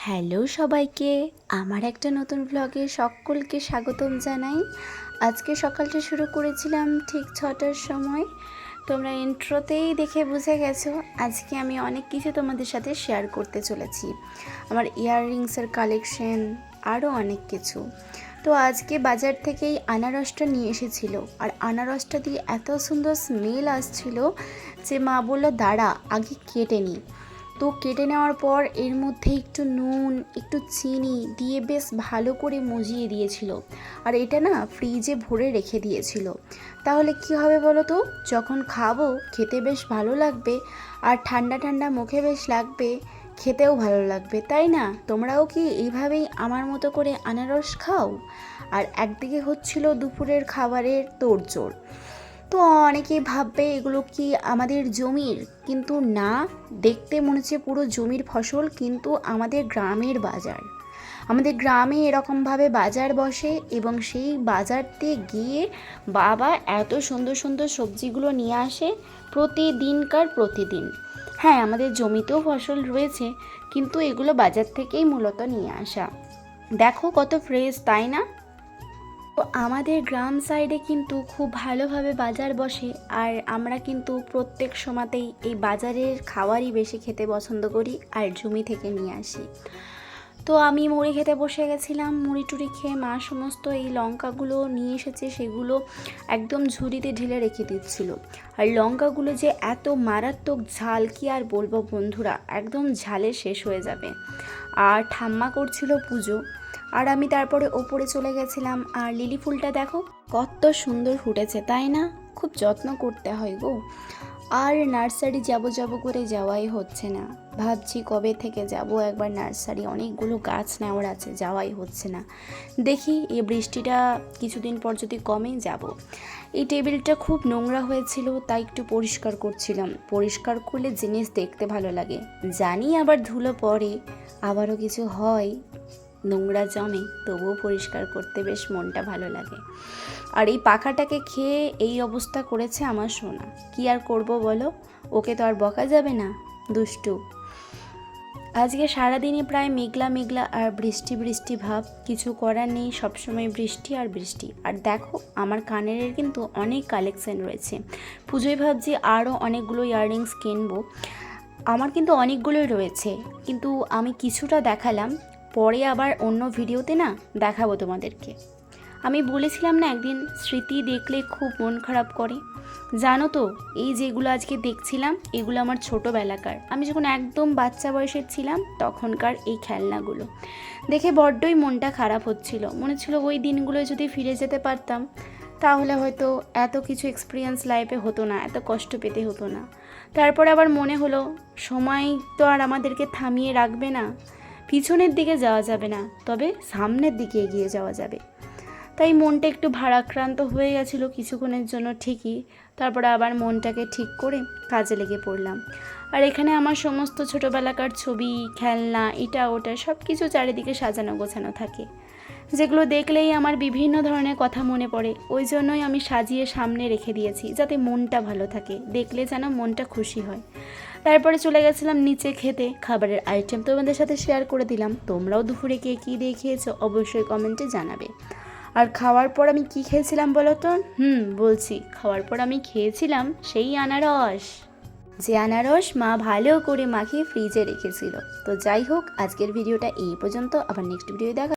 Hello সবাইকে, আমার একটা নতুন ব্লগে সকলকে স্বাগতম জানাই। আজকে সকালটা শুরু করেছিলাম ঠিক 6টার সময়। তোমরা ইন্ট্রোতেই দেখে বুঝে গেছো আজকে আমি অনেক কিছু তোমাদের সাথে শেয়ার করতে চলেছি। আমার ইয়াররিংসের কালেকশন, আরও অনেক কিছু। তো আজকে বাজার থেকেই আনারসটা নিয়ে এসেছিল, আর আনারসটা দিয়ে এত সুন্দর স্মেল আসছিল যে মা বললো দাঁড়া আগে কেটে নিই। তো কেটে নেওয়ার পর এর মধ্যে একটু নুন, একটু চিনি দিয়ে বেশ ভালো করে মজিয়ে দিয়েছিল। আর এটা না ফ্রিজে ভরে রেখে দিয়েছিল। তাহলে কি হবে বলো তো, যখন খাবো খেতে বেশ ভালো লাগবে, আর ঠান্ডা ঠান্ডা মুখে বেশ লাগবে, খেতেও ভালো লাগবে, তাই না? তোমরাও কি এইভাবেই আমার মতো করে আনারস খাও? আর একদিকে হচ্ছিল দুপুরের খাবারের তোড়জোড়। তো অনেকেই ভাববে এগুলো কি আমাদের জমির, কিন্তু না, দেখতে মনে হচ্ছে পুরো জমির ফসল, কিন্তু আমাদের গ্রামের বাজার। আমাদের গ্রামে এরকমভাবে বাজার বসে এবং সেই বাজারতে গিয়ে বাবা এত সুন্দর সুন্দর সবজিগুলো নিয়ে আসে প্রতিদিন। হ্যাঁ, আমাদের জমিতেও ফসল রয়েছে, কিন্তু এগুলো বাজার থেকেই মূলত নিয়ে আসা। দেখো কত ফ্রেশ, তাই না? তো আমাদের গ্রাম সাইডে কিন্তু খুব ভালোভাবে বাজার বসে, আর আমরা কিন্তু প্রত্যেক সময়তেই এই বাজারের খাবারই বেশি খেতে পছন্দ করি আর জমি থেকে নিয়ে আসি। তো আমি মুড়ি খেতে বসে গেছিলাম। মুড়ি টুড়ি খেয়ে মা সমস্ত এই লঙ্কাগুলো নিয়ে এসেছে, সেগুলো একদম ঝুড়িতে ঢেলে রেখে দিচ্ছিল। আর লঙ্কাগুলো যে এত মারাত্মক ঝাল, কি আর বলবো বন্ধুরা, একদম ঝালে শেষ হয়ে যাবে। আর ঠাম্মা করছিল পুজো, আর আমি তারপরে ওপরে চলে গেছিলাম। আর লিলি ফুলটা দেখো কত সুন্দর ফুটেছে, তাই না? খুব যত্ন করতে হয় গো। আর নার্সারি যাব করে যাওয়াই হচ্ছে না। ভাবছি কবে থেকে যাব একবার নার্সারি, অনেকগুলো গাছ নেওয়ার আছে, যাওয়াই হচ্ছে না। দেখি এই বৃষ্টিটা কিছুদিন পর যদি কমে যাব। এই টেবিলটা খুব নোংরা হয়েছিল, তাই একটু পরিষ্কার করছিলাম। পরিষ্কার করলে জিনিস দেখতে ভালো লাগে। জানি আবার ধুলো পড়ে, আবারও কিছু হয়, নোংরা জমে, তবুও পরিষ্কার করতে বেশ মনটা ভালো লাগে। আর এই পাখাটাকে খেয়ে এই অবস্থা করেছে আমার সোনা। কি আর করব বলো, ওকে তো আর বকা যাবে না, দুষ্টু। আজকে সারাদিনই প্রায় মেঘলা আর বৃষ্টি ভাব। কিছু করার নেই, সবসময় বৃষ্টি আর বৃষ্টি। আর দেখো আমার কানের কিন্তু অনেক কালেকশন রয়েছে। পুজোয় ভাবছি আরও অনেকগুলো ইয়াররিংস কিনবো। আমার কিন্তু অনেকগুলোই রয়েছে, কিন্তু আমি কিছুটা দেখালাম, পরে আবার অন্য ভিডিওতে না দেখাবো তোমাদেরকে। আমি বলেছিলাম না একদিন স্মৃতি দেখলে খুব মন খারাপ করে। জানো তো, এই যেগুলো আজকে দেখছিলাম এগুলো আমার ছোটোবেলাকার, আমি যখন একদম বাচ্চা বয়সের ছিলাম তখনকার এই খেলনাগুলো দেখে বড্ডই মনটা খারাপ হচ্ছিল। মনে ছিল ওই দিনগুলো যদি ফিরে যেতে পারতাম, তাহলে হয়তো এত কিছু এক্সপিরিয়েন্স লাইফে হতো না, এত কষ্ট পেতে হতো না। তারপর আবার মনে হলো সময় তো আর আমাদেরকে থামিয়ে রাখবে না, পিছনের দিকে যাওয়া যাবে না, তবে সামনের দিকে এগিয়ে যাওয়া যাবে। তাই মনটা একটু ভারাক্রান্ত হয়ে গেছিলো কিছুক্ষণের জন্য ঠিকই, তারপরে আবার মনটাকে ঠিক করে কাজে লেগে পড়লাম। আর এখানে আমার সমস্ত ছোটোবেলাকার ছবি, খেলনা, এটা ওটা সব কিছু চারিদিকে সাজানো গোছানো থাকে, যেগুলো দেখলেই আমার বিভিন্ন ধরনের কথা মনে পড়ে। ওই জন্যই আমি সাজিয়ে সামনে রেখে দিয়েছি, যাতে মনটা ভালো থাকে, দেখলে যেন মনটা খুশি হয়। তারপরে চলে গেছিলাম নিচে খেতে। খাবারের আইটেম তোমাদের সাথে শেয়ার করে দিলাম। তোমরাও দুপুরে কে কী দিয়ে খেয়েছো অবশ্যই কমেন্টে জানাবে। আর খাওয়ার পর আমি কি খেয়েছিলাম বলো তো? বলছি, খাওয়ার পর আমি খেয়েছিলাম সেই আনারস, যে আনারস মা ভালো করে মাখিয়ে ফ্রিজে রেখেছিল। তো যাই হোক, আজকের ভিডিওটা এই পর্যন্ত, আবার নেক্সট ভিডিও দেখা।